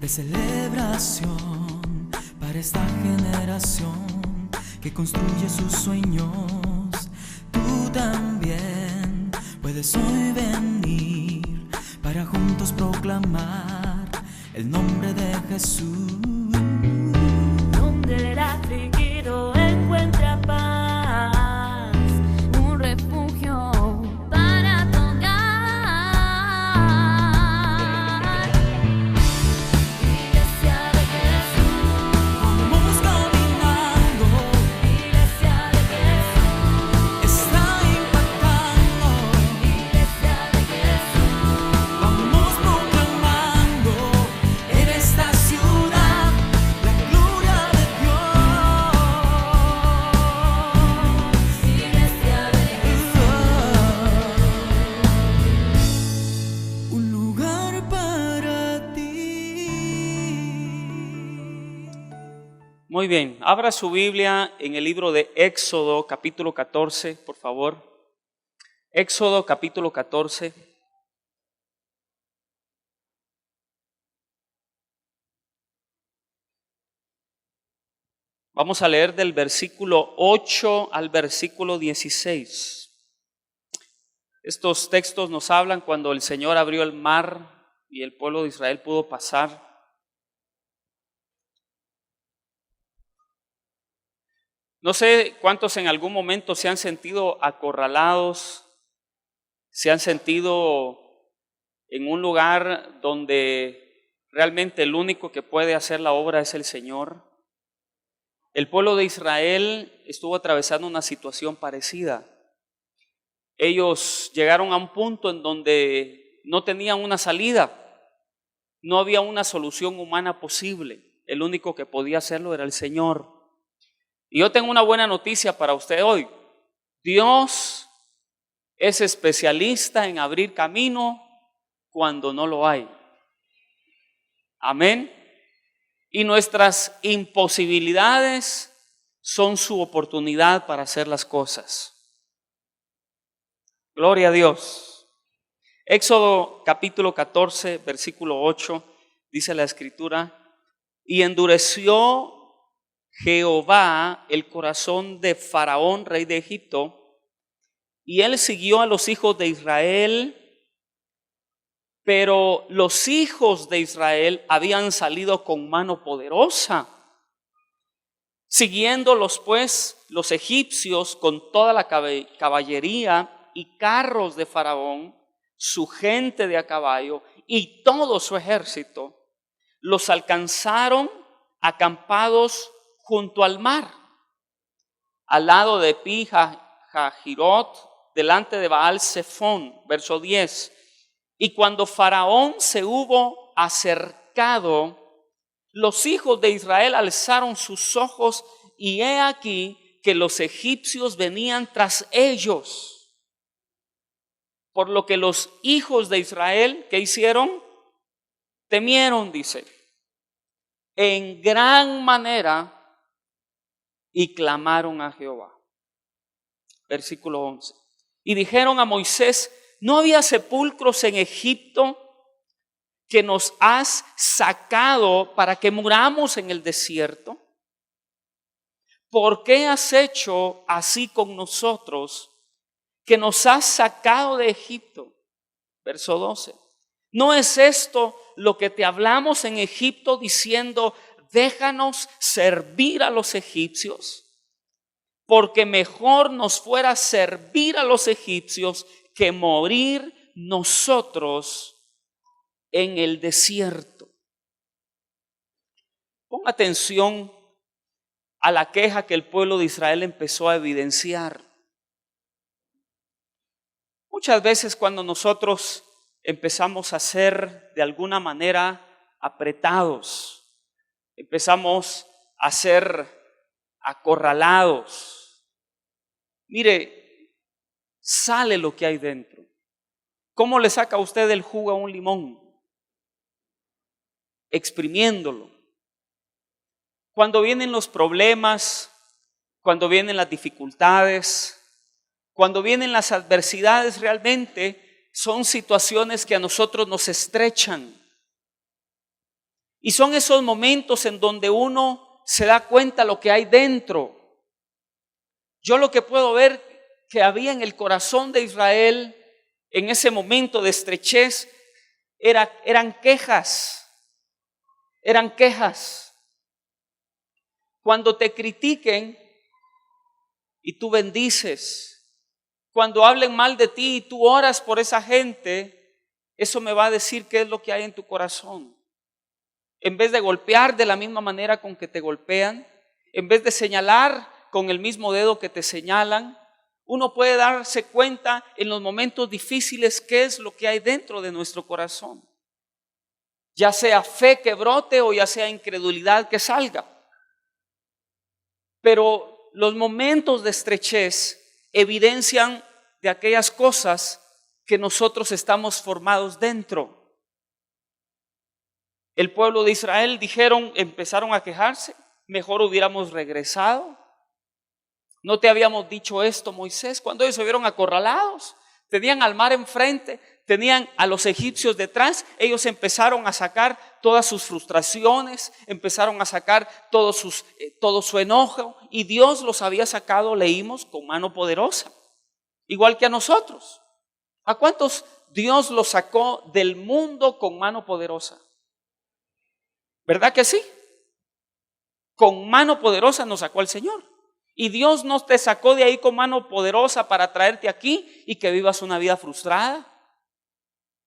de celebración para esta generación que construye sus sueños. Tú también puedes hoy venir para juntos proclamar el nombre de Jesús. Donde el afligido encuentra paz, un refugio para tocar. Iglesia de Jesús, Vamos caminando, Iglesia de Jesús, está impactando. Iglesia de Jesús, Vamos proclamando en esta ciudad la gloria de Dios. Iglesia de Un lugar para ti. Muy bien, abra su Biblia en el libro de Éxodo capítulo 14, por favor. Éxodo capítulo 14. Vamos a leer del versículo 8 al versículo 16. Estos textos nos hablan cuando el Señor abrió el mar y el pueblo de Israel pudo pasar. No sé cuántos en algún momento se han sentido acorralados, se han sentido en un lugar donde realmente el único que puede hacer la obra es el Señor. El pueblo de Israel estuvo atravesando una situación parecida. Ellos llegaron a un punto en donde no tenían una salida, no había una solución humana posible. El único que podía hacerlo era el Señor. Y yo tengo una buena noticia para usted hoy. Dios es especialista en abrir camino cuando no lo hay. Amén. Y nuestras imposibilidades son su oportunidad para hacer las cosas. Gloria a Dios. Éxodo capítulo 14, versículo 8, dice la Escritura: y endureció Jehová el corazón de Faraón, rey de Egipto, y él siguió a los hijos de Israel, pero los hijos de Israel habían salido con mano poderosa. Siguiéndolos pues los egipcios con toda la caballería y carros de Faraón, su gente de a caballo y todo su ejército, los alcanzaron acampados junto al mar, al lado de Pi-Hahirot, delante de Baal-Zephón. Verso 10. Y cuando Faraón se hubo acercado, los hijos de Israel alzaron sus ojos, y he aquí que los egipcios venían tras ellos. Por lo que los hijos de Israel, ¿qué hicieron? Temieron, dice, en gran manera, y clamaron a Jehová. Versículo 11. Y dijeron a Moisés: ¿no había sepulcros en Egipto que nos has sacado para que muramos en el desierto? ¿Por qué has hecho así con nosotros, que nos has sacado de Egipto? Verso 12. ¿No es esto lo que te hablamos en Egipto, diciendo: déjanos servir a los egipcios? Porque mejor nos fuera servir a los egipcios que morir nosotros en el desierto. Ponga atención a la queja que el pueblo de Israel empezó a evidenciar. Muchas veces cuando nosotros empezamos a ser de alguna manera apretados, empezamos a ser acorralados, mire, sale lo que hay dentro. ¿Cómo le saca usted el jugo a un limón? Exprimiéndolo. Cuando vienen los problemas, cuando vienen las dificultades, cuando vienen las adversidades, realmente son situaciones que a nosotros nos estrechan. Y son esos momentos en donde uno se da cuenta lo que hay dentro. Yo lo que puedo ver que había en el corazón de Israel en ese momento de estrechez eran quejas. Eran quejas. Cuando te critiquen y tú bendices, cuando hablen mal de ti y tú oras por esa gente, eso me va a decir qué es lo que hay en tu corazón. En vez de golpear de la misma manera con que te golpean, en vez de señalar con el mismo dedo que te señalan, uno puede darse cuenta en los momentos difíciles qué es lo que hay dentro de nuestro corazón. Ya sea fe que brote o ya sea incredulidad que salga. Pero los momentos de estrechez evidencian de aquellas cosas que nosotros estamos formados dentro. El pueblo de Israel empezaron a quejarse, mejor hubiéramos regresado. ¿No te habíamos dicho esto, Moisés? Cuando ellos se vieron acorralados, tenían al mar enfrente, tenían a los egipcios detrás, ellos empezaron a sacar todas sus frustraciones, empezaron a sacar todo su enojo, y Dios los había sacado, leímos, con mano poderosa, igual que a nosotros. ¿A cuántos Dios los sacó del mundo con mano poderosa? ¿Verdad que sí? Con mano poderosa nos sacó el Señor. Y Dios no te sacó de ahí con mano poderosa para traerte aquí y que vivas una vida frustrada.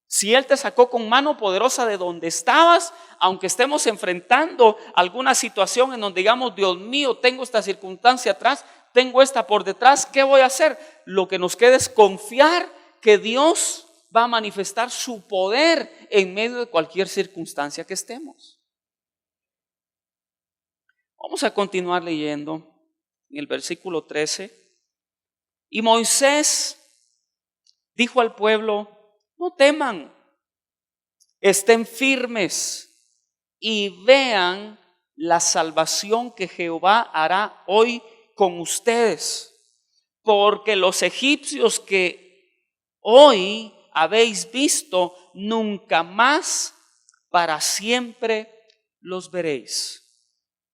Si Él te sacó con mano poderosa de donde estabas, aunque estemos enfrentando alguna situación en donde digamos, Dios mío, tengo esta circunstancia atrás, tengo esta por detrás, ¿qué voy a hacer? Lo que nos queda es confiar que Dios va a manifestar su poder en medio de cualquier circunstancia que estemos. Vamos a continuar leyendo en el versículo 13. Y Moisés dijo al pueblo: no teman, estén firmes y vean la salvación que Jehová hará hoy con ustedes, porque los egipcios que hoy habéis visto, nunca más para siempre los veréis.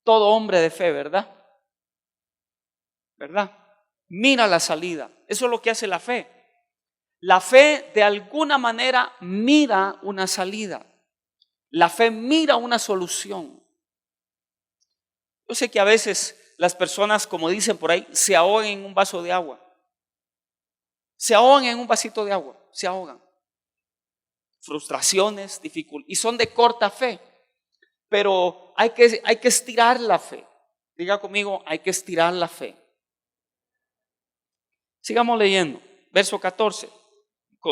Todo hombre de fe, ¿verdad? ¿Verdad? Mira la salida. Eso es lo que hace la fe. La fe de alguna manera mira una salida. La fe mira una solución. Yo sé que a veces las personas, como dicen por ahí, se ahogan en un vaso de agua. Se ahogan en un vasito de agua. Se ahogan. Frustraciones, dificultades. Y son de corta fe. Pero hay que estirar la fe. Diga conmigo, hay que estirar la fe. Sigamos leyendo. Verso 14.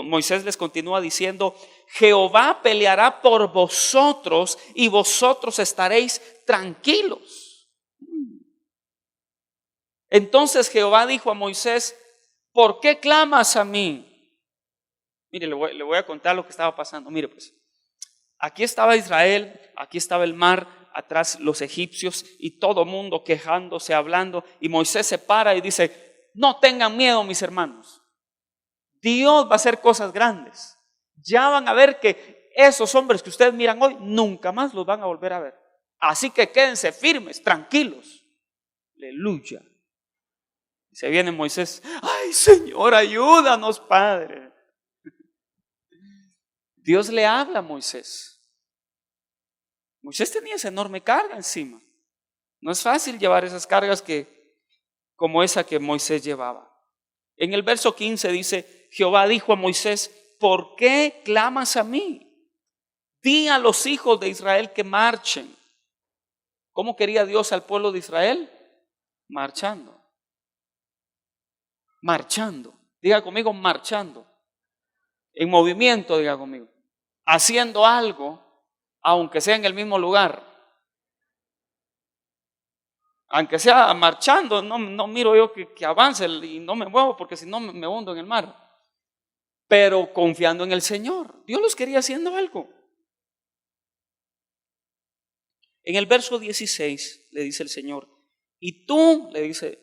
Moisés les continúa diciendo: Jehová peleará por vosotros y vosotros estaréis tranquilos. Entonces Jehová dijo a Moisés: ¿por qué clamas a mí? Mire, le voy a contar lo que estaba pasando. Mire pues, aquí estaba Israel, aquí estaba el mar, atrás los egipcios y todo mundo quejándose, hablando, y Moisés se para y dice: no tengan miedo, mis hermanos. Dios va a hacer cosas grandes. Ya van a ver que esos hombres que ustedes miran hoy, nunca más los van a volver a ver. Así que quédense firmes, tranquilos. Aleluya. Y se viene Moisés: ay, Señor, ayúdanos, Padre. Dios le habla a Moisés. Moisés tenía esa enorme carga encima. No es fácil llevar esas cargas como esa que Moisés llevaba. En el verso 15 dice: Jehová dijo a Moisés: ¿por qué clamas a mí? Di a los hijos de Israel que marchen. ¿Cómo quería Dios al pueblo de Israel? Marchando. Marchando. Diga conmigo, marchando. En movimiento, diga conmigo. Haciendo algo, aunque sea en el mismo lugar. Aunque sea marchando, no miro yo que avance y no me muevo, porque si no me hundo en el mar. Pero confiando en el Señor. Dios los quería haciendo algo. En el verso 16 le dice el Señor: y tú, le dice,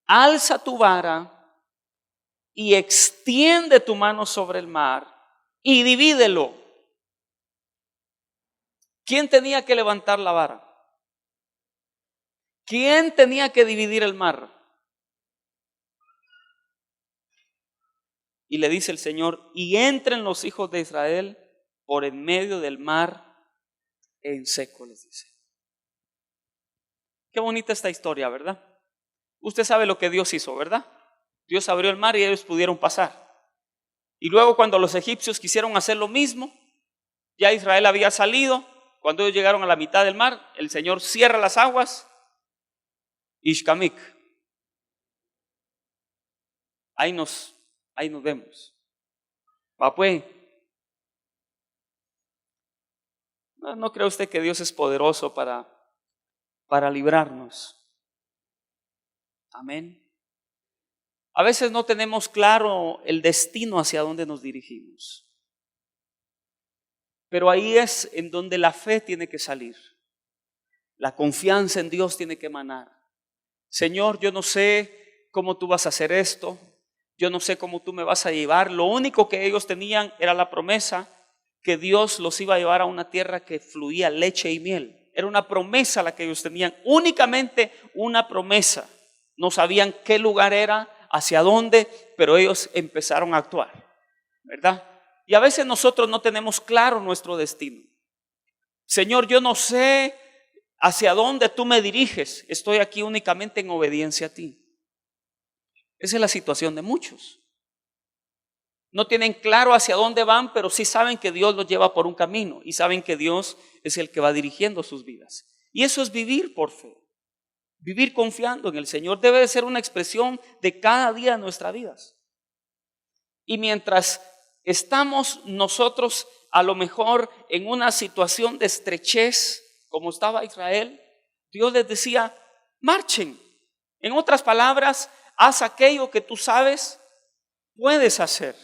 alza tu vara y extiende tu mano sobre el mar y divídelo. ¿Quién tenía que levantar la vara? ¿Quién tenía que dividir el mar? Y le dice el Señor, y entren los hijos de Israel por en medio del mar en seco, les dice. Qué bonita esta historia, ¿verdad? Usted sabe lo que Dios hizo, ¿verdad? Dios abrió el mar y ellos pudieron pasar. Y luego cuando los egipcios quisieron hacer lo mismo, ya Israel había salido. Cuando ellos llegaron a la mitad del mar, el Señor cierra las aguas. Ishkamik. Ahí nos vemos. Va pues. ¿No cree usted que Dios es poderoso para librarnos? Amén. A veces no tenemos claro el destino hacia dónde nos dirigimos. Pero ahí es en donde la fe tiene que salir. La confianza en Dios tiene que emanar. Señor, yo no sé cómo tú vas a hacer esto. Yo no sé cómo tú me vas a llevar. Lo único que ellos tenían era la promesa que Dios los iba a llevar a una tierra que fluía leche y miel. Era una promesa la que ellos tenían. Únicamente una promesa. No sabían qué lugar era, hacia dónde, pero ellos empezaron a actuar, ¿verdad? Y a veces nosotros no tenemos claro nuestro destino. Señor, yo no sé hacia dónde tú me diriges. Estoy aquí únicamente en obediencia a ti. Esa es la situación de muchos. No tienen claro hacia dónde van, pero sí saben que Dios los lleva por un camino y saben que Dios es el que va dirigiendo sus vidas. Y eso es vivir por fe. Vivir confiando en el Señor debe de ser una expresión de cada día de nuestras vidas. Y mientras estamos nosotros a lo mejor en una situación de estrechez, como estaba Israel, Dios les decía, marchen. En otras palabras, haz aquello que tú sabes, puedes hacer.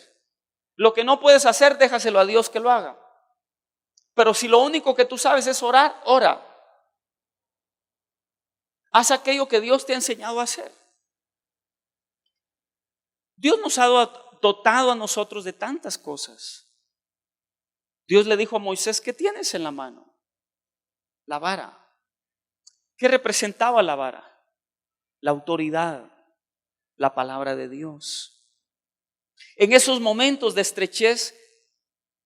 Lo que no puedes hacer, déjaselo a Dios que lo haga. Pero si lo único que tú sabes es orar, ora. Haz aquello que Dios te ha enseñado a hacer. Dios nos ha dotado a nosotros de tantas cosas. Dios le dijo a Moisés, ¿qué tienes en la mano? La vara. ¿Qué representaba la vara? La autoridad, la palabra de Dios. En esos momentos de estrechez,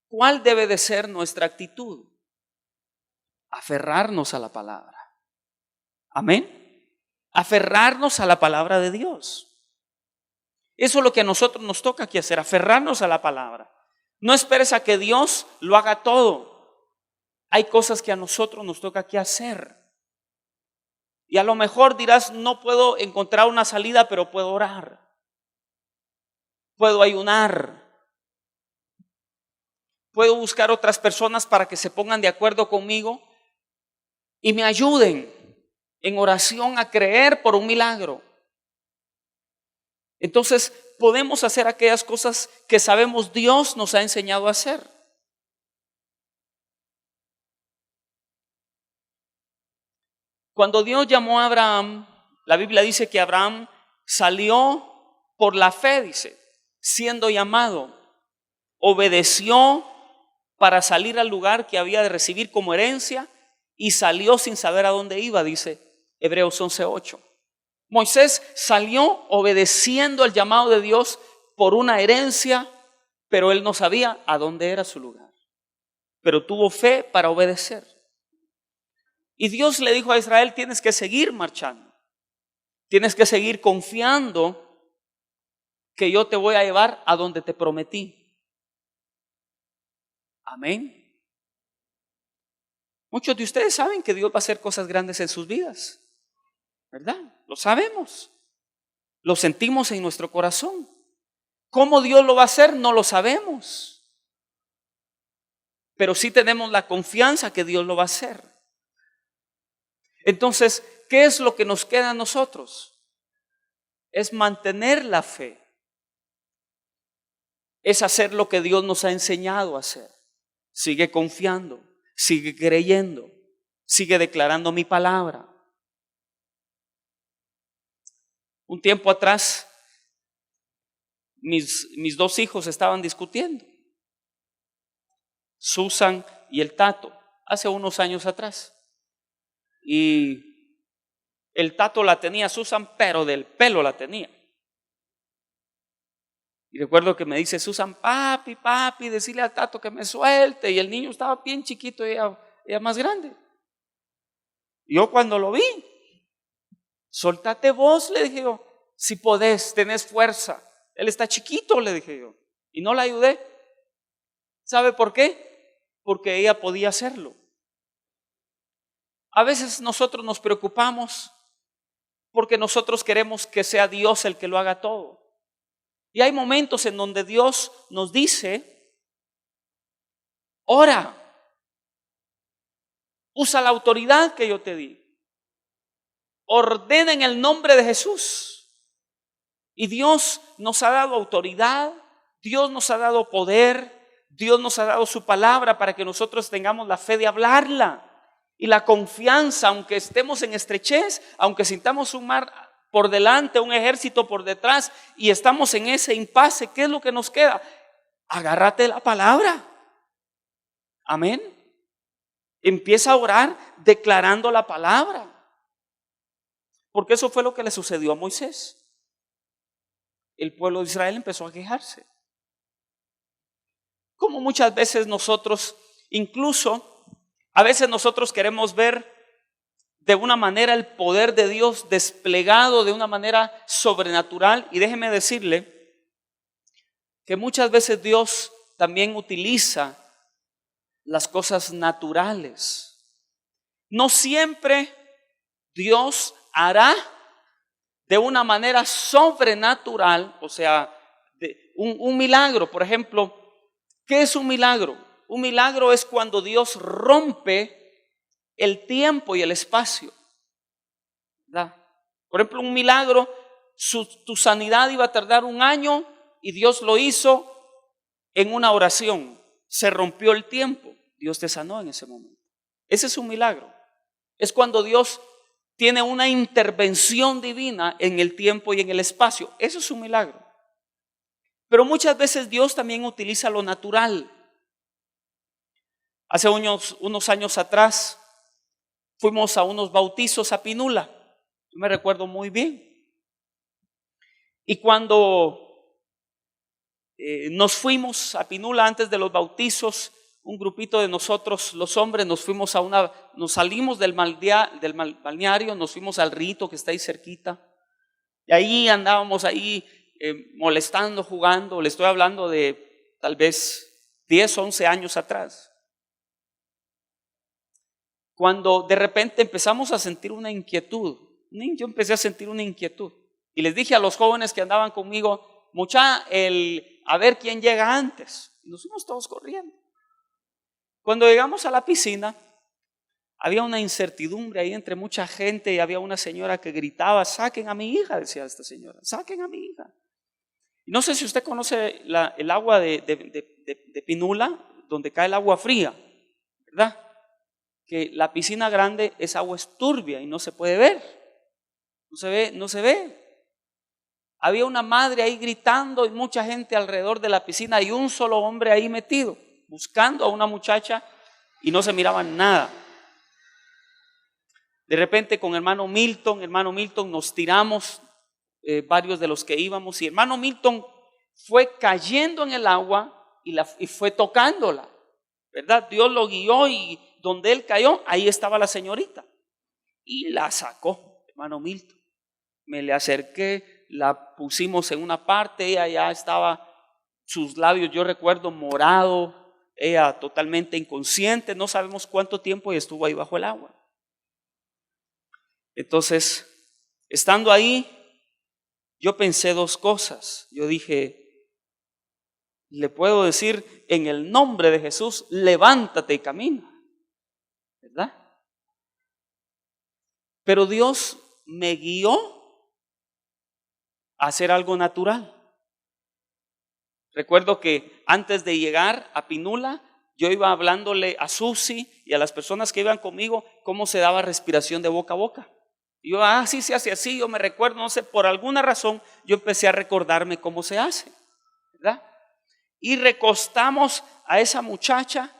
¿cuál debe de ser nuestra actitud? Aferrarnos a la palabra. Amén. Aferrarnos a la palabra de Dios. Eso es lo que a nosotros nos toca aquí hacer, aferrarnos a la palabra. No esperes a que Dios lo haga todo. Hay cosas que a nosotros nos toca aquí hacer. Y a lo mejor dirás, no puedo encontrar una salida, pero puedo orar. Puedo ayunar. Puedo buscar otras personas para que se pongan de acuerdo conmigo y me ayuden en oración a creer por un milagro. Entonces podemos hacer aquellas cosas que sabemos Dios nos ha enseñado a hacer. Cuando Dios llamó a Abraham, la Biblia dice que Abraham salió por la fe, dice, siendo llamado, obedeció para salir al lugar que había de recibir como herencia y salió sin saber a dónde iba, dice Hebreos 11:8. Moisés salió obedeciendo al llamado de Dios por una herencia, pero él no sabía a dónde era su lugar. Pero tuvo fe para obedecer. Y Dios le dijo a Israel, tienes que seguir marchando. Tienes que seguir confiando que yo te voy a llevar a donde te prometí. Amén. Muchos de ustedes saben que Dios va a hacer cosas grandes en sus vidas, ¿verdad? Lo sabemos. Lo sentimos en nuestro corazón. ¿Cómo Dios lo va a hacer? No lo sabemos. Pero sí tenemos la confianza que Dios lo va a hacer. Entonces, ¿qué es lo que nos queda a nosotros? Es mantener la fe. Es hacer lo que Dios nos ha enseñado a hacer. Sigue confiando, sigue creyendo, sigue declarando mi palabra. Un tiempo atrás, mis dos hijos estaban discutiendo, Susan y el Tato. hace unos años atrás. Y el tato la tenía Susan, pero del pelo la tenía. Y recuerdo que me dice Susan, papi, papi, decirle al tato que me suelte. Y el niño estaba bien chiquito y ella más grande. Y yo cuando lo vi, soltate vos, le dije yo, si podés, tenés fuerza. Él está chiquito, le dije yo. Y no la ayudé. ¿Sabe por qué? Porque ella podía hacerlo. A veces nosotros nos preocupamos porque nosotros queremos que sea Dios el que lo haga todo. Y hay momentos en donde Dios nos dice, ora, usa la autoridad que yo te di, ordena en el nombre de Jesús. Y Dios nos ha dado autoridad, Dios nos ha dado poder, Dios nos ha dado su palabra para que nosotros tengamos la fe de hablarla y la confianza, aunque estemos en estrechez, aunque sintamos un mar por delante, un ejército por detrás y estamos en ese impasse. ¿Qué es lo que nos queda? Agárrate de la palabra. Amén. Empieza a orar declarando la palabra. Porque eso fue lo que le sucedió a Moisés. El pueblo de Israel empezó a quejarse. Como muchas veces nosotros, incluso a veces nosotros queremos ver de una manera el poder de Dios desplegado de una manera sobrenatural. Y déjeme decirle que muchas veces Dios también utiliza las cosas naturales. No siempre Dios hará de una manera sobrenatural, o sea, un milagro. Por ejemplo, ¿qué es un milagro? Un milagro es cuando Dios rompe el tiempo y el espacio, ¿verdad? Por ejemplo, un milagro, tu sanidad iba a tardar 1 año y Dios lo hizo en una oración. Se rompió el tiempo, Dios te sanó en ese momento. Ese es un milagro. Es cuando Dios tiene una intervención divina en el tiempo y en el espacio. Eso es un milagro. Pero muchas veces Dios también utiliza lo natural. Hace unos años atrás fuimos a unos bautizos a Pinula. Yo me recuerdo muy bien. Y cuando nos fuimos a Pinula antes de los bautizos, un grupito de nosotros, los hombres, nos salimos del balneario, nos fuimos al rito que está ahí cerquita. Y ahí andábamos ahí molestando, jugando. Le estoy hablando de tal vez 10, 11 años atrás. Cuando de repente empezamos a sentir una inquietud, yo empecé a sentir una inquietud. Y les dije a los jóvenes que andaban conmigo, a ver quién llega antes. Y nos fuimos todos corriendo. Cuando llegamos a la piscina, había una incertidumbre ahí entre mucha gente y había una señora que gritaba, saquen a mi hija, decía esta señora, saquen a mi hija. Y no sé si usted conoce el agua de Pinula, donde cae el agua fría, ¿verdad? Que la piscina grande, esa agua es turbia y no se puede ver, no se ve. Había una madre ahí gritando y mucha gente alrededor de la piscina y un solo hombre ahí metido, buscando a una muchacha y no se miraba nada. De repente con hermano Milton nos tiramos, varios de los que íbamos, y hermano Milton fue cayendo en el agua y fue tocándola, ¿verdad? Dios lo guió y donde él cayó, ahí estaba la señorita y la sacó, hermano Milton. Me le acerqué, la pusimos en una parte, ella ya estaba, sus labios, yo recuerdo, morado, ella totalmente inconsciente, no sabemos cuánto tiempo estuvo ahí bajo el agua. Entonces, estando ahí, yo pensé 2 cosas. Yo dije, le puedo decir en el nombre de Jesús, levántate y camina, ¿verdad? Pero Dios me guió a hacer algo natural. Recuerdo que antes de llegar a Pinula, yo iba hablándole a Susi y a las personas que iban conmigo cómo se daba respiración de boca a boca. Y yo, sí se hace así, yo me recuerdo, no sé, por alguna razón, yo empecé a recordarme cómo se hace, ¿verdad? Y recostamos a esa muchacha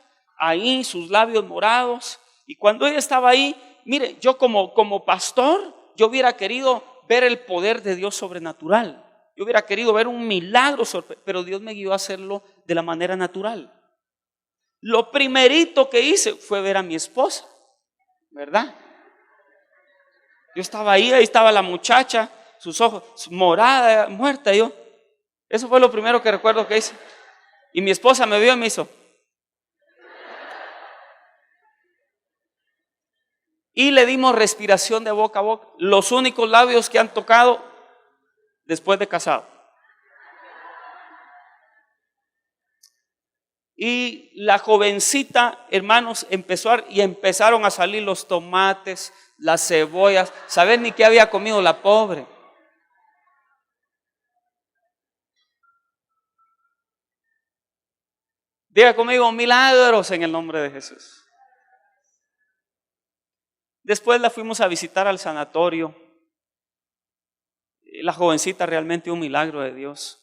ahí, sus labios morados. Y cuando ella estaba ahí, mire, yo como pastor, yo hubiera querido ver el poder de Dios sobrenatural. Yo hubiera querido ver un milagro, pero Dios me guió a hacerlo de la manera natural. Lo primerito que hice fue ver a mi esposa, ¿verdad? Yo estaba ahí estaba la muchacha, sus ojos morada, muerta. Eso fue lo primero que recuerdo que hice. Y mi esposa me vio y me hizo. Y le dimos respiración de boca a boca. Los únicos labios que han tocado después de casado. Y la jovencita, hermanos, empezaron a salir los tomates, las cebollas. ¿Saber ni qué había comido la pobre? Diga conmigo, milagros en el nombre de Jesús. Después la fuimos a visitar al sanatorio. La jovencita realmente un milagro de Dios.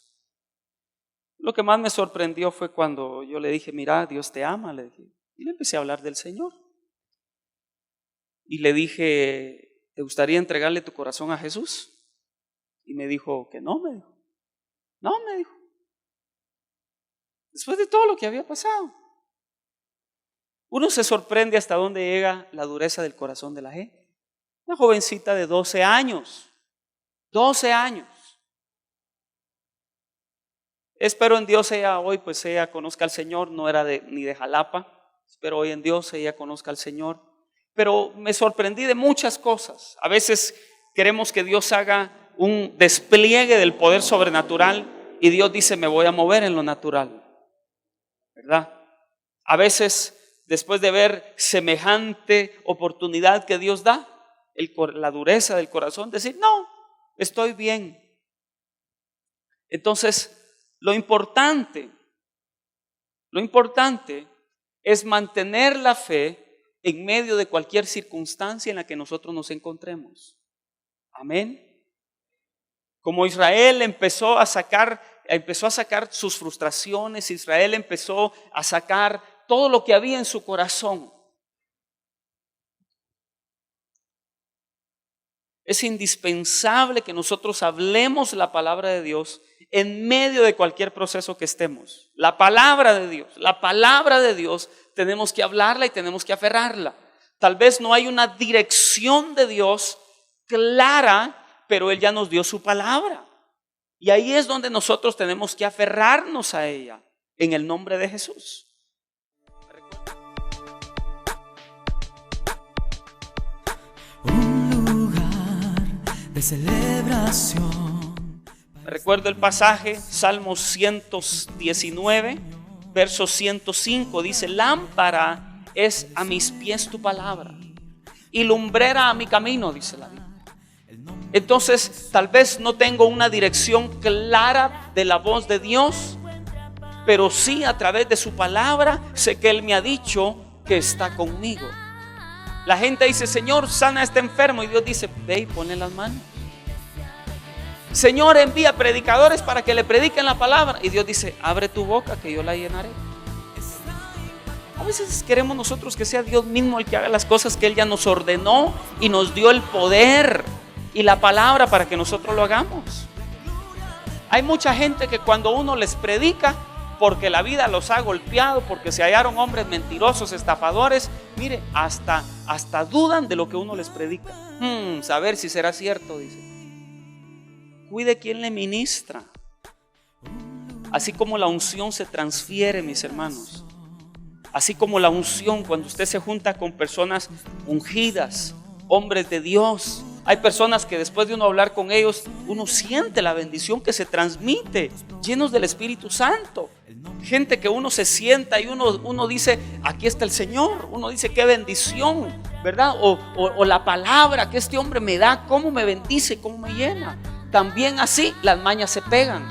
Lo que más me sorprendió fue cuando yo le dije, mira, Dios te ama, le dije. Y le empecé a hablar del Señor. Y le dije, ¿te gustaría entregarle tu corazón a Jesús? Y me dijo que no, me dijo. No, me dijo. Después de todo lo que había pasado. Uno se sorprende hasta dónde llega la dureza del corazón de la gente. Una jovencita de 12 años. 12 años. Espero en Dios ella hoy, pues ella conozca al Señor, no era ni de Jalapa. Espero hoy en Dios ella conozca al Señor. Pero me sorprendí de muchas cosas. A veces queremos que Dios haga un despliegue del poder sobrenatural y Dios dice, me voy a mover en lo natural. ¿Verdad? A veces, después de ver semejante oportunidad que Dios da, la dureza del corazón, decir, no, estoy bien. Entonces, lo importante es mantener la fe en medio de cualquier circunstancia en la que nosotros nos encontremos. Amén. Como Israel empezó a sacar sus frustraciones, Israel empezó a sacar todo lo que había en su corazón. Es indispensable que nosotros hablemos la palabra de Dios en medio de cualquier proceso que estemos. La palabra de Dios tenemos que hablarla y tenemos que aferrarla. Tal vez no hay una dirección de Dios clara, pero Él ya nos dio su palabra. Y ahí es donde nosotros tenemos que aferrarnos a ella, en el nombre de Jesús. Un lugar de celebración. Recuerdo el pasaje, Salmos 119, verso 105, dice, lámpara es a mis pies tu palabra y lumbrera a mi camino, dice la Biblia. Entonces, tal vez no tengo una dirección clara de la voz de Dios, pero sí a través de su palabra sé que Él me ha dicho que está conmigo. La gente dice, Señor, sana a este enfermo, y Dios dice, ve y ponle las manos. Señor, envía predicadores para que le prediquen la palabra, y Dios dice, abre tu boca que yo la llenaré. A veces queremos nosotros que sea Dios mismo el que haga las cosas que Él ya nos ordenó y nos dio el poder y la palabra para que nosotros lo hagamos. Hay mucha gente que cuando uno les predica, porque la vida los ha golpeado, porque se hallaron hombres mentirosos, estafadores, mire, hasta dudan de lo que uno les predica. Saber si será cierto, dice. Cuide quién le ministra. Así como la unción se transfiere, mis hermanos. Así como la unción, cuando usted se junta con personas ungidas, hombres de Dios, hay personas que después de uno hablar con ellos, uno siente la bendición que se transmite, llenos del Espíritu Santo. Gente que uno se sienta y uno dice, aquí está el Señor. Uno dice, qué bendición, ¿verdad? O la palabra que este hombre me da, cómo me bendice, cómo me llena. También así las mañas se pegan.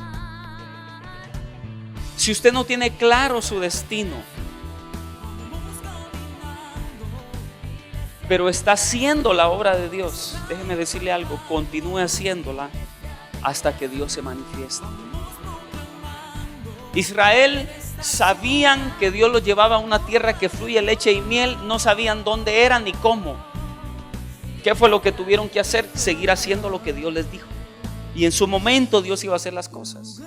Si usted no tiene claro su destino, pero está haciendo la obra de Dios, déjeme decirle algo, continúe haciéndola hasta que Dios se manifieste. Israel sabían que Dios los llevaba a una tierra que fluye leche y miel, no sabían dónde era ni cómo. ¿Qué fue lo que tuvieron que hacer? Seguir haciendo lo que Dios les dijo. Y en su momento Dios iba a hacer las cosas.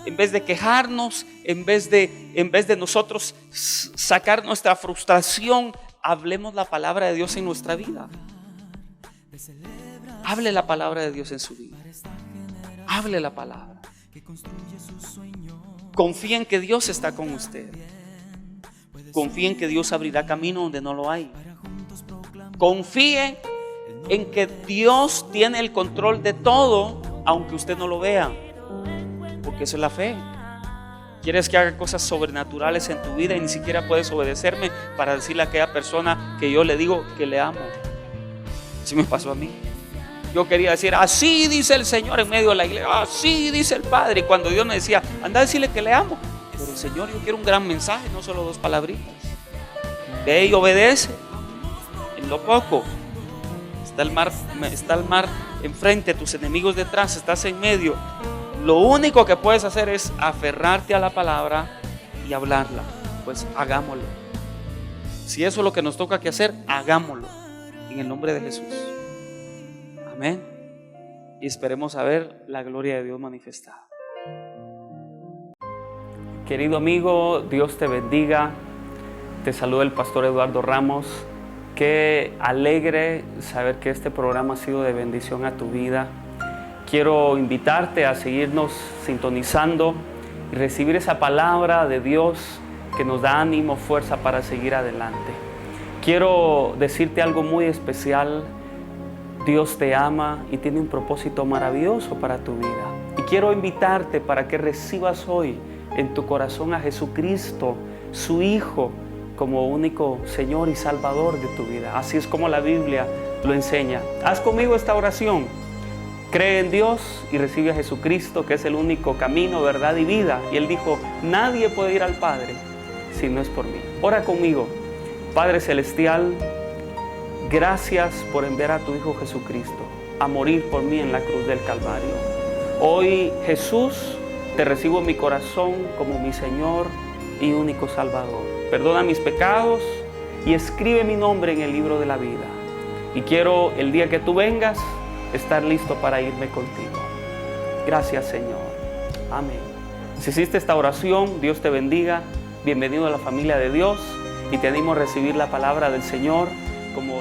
En vez de quejarnos, en vez de nosotros sacar nuestra frustración, hablemos la palabra de Dios en nuestra vida. Hable la palabra de Dios en su vida. Hable la palabra. Confía en que Dios está con usted. Confía en que Dios abrirá camino donde no lo hay. Confíe en que Dios tiene el control de todo, aunque usted no lo vea. Porque eso es la fe. Quieres que haga cosas sobrenaturales en tu vida y ni siquiera puedes obedecerme para decirle a aquella persona que yo le digo que le amo. Así me pasó a mí. Yo quería decir, así dice el Señor en medio de la iglesia, así dice el Padre. Y cuando Dios me decía, anda a decirle que le amo. Pero Señor, yo quiero un gran mensaje, no solo 2 palabritas. Ve y obedece. En lo poco. Está el mar enfrente, tus enemigos detrás, estás en medio. Lo único que puedes hacer es aferrarte a la palabra y hablarla. Pues hagámoslo. Si eso es lo que nos toca que hacer, hagámoslo. En el nombre de Jesús. Amén. Y esperemos a ver la gloria de Dios manifestada. Querido amigo, Dios te bendiga. Te saluda el pastor Eduardo Ramos. Qué alegre saber que este programa ha sido de bendición a tu vida. Quiero invitarte a seguirnos sintonizando y recibir esa palabra de Dios que nos da ánimo, fuerza para seguir adelante. Quiero decirte algo muy especial. Dios te ama y tiene un propósito maravilloso para tu vida. Y quiero invitarte para que recibas hoy en tu corazón a Jesucristo, su Hijo, como único Señor y Salvador de tu vida. Así es como la Biblia lo enseña. Haz conmigo esta oración. Cree en Dios y recibe a Jesucristo, que es el único camino, verdad y vida. Y Él dijo, nadie puede ir al Padre si no es por mí. Ora conmigo. Padre Celestial, gracias por enviar a tu Hijo Jesucristo a morir por mí en la cruz del Calvario. Hoy, Jesús, te recibo en mi corazón como mi Señor y único Salvador. Perdona mis pecados y escribe mi nombre en el libro de la vida. Y quiero, el día que tú vengas, estar listo para irme contigo. Gracias, Señor. Amén. Si hiciste esta oración, Dios te bendiga. Bienvenido a la familia de Dios y te animo a recibir la palabra del Señor como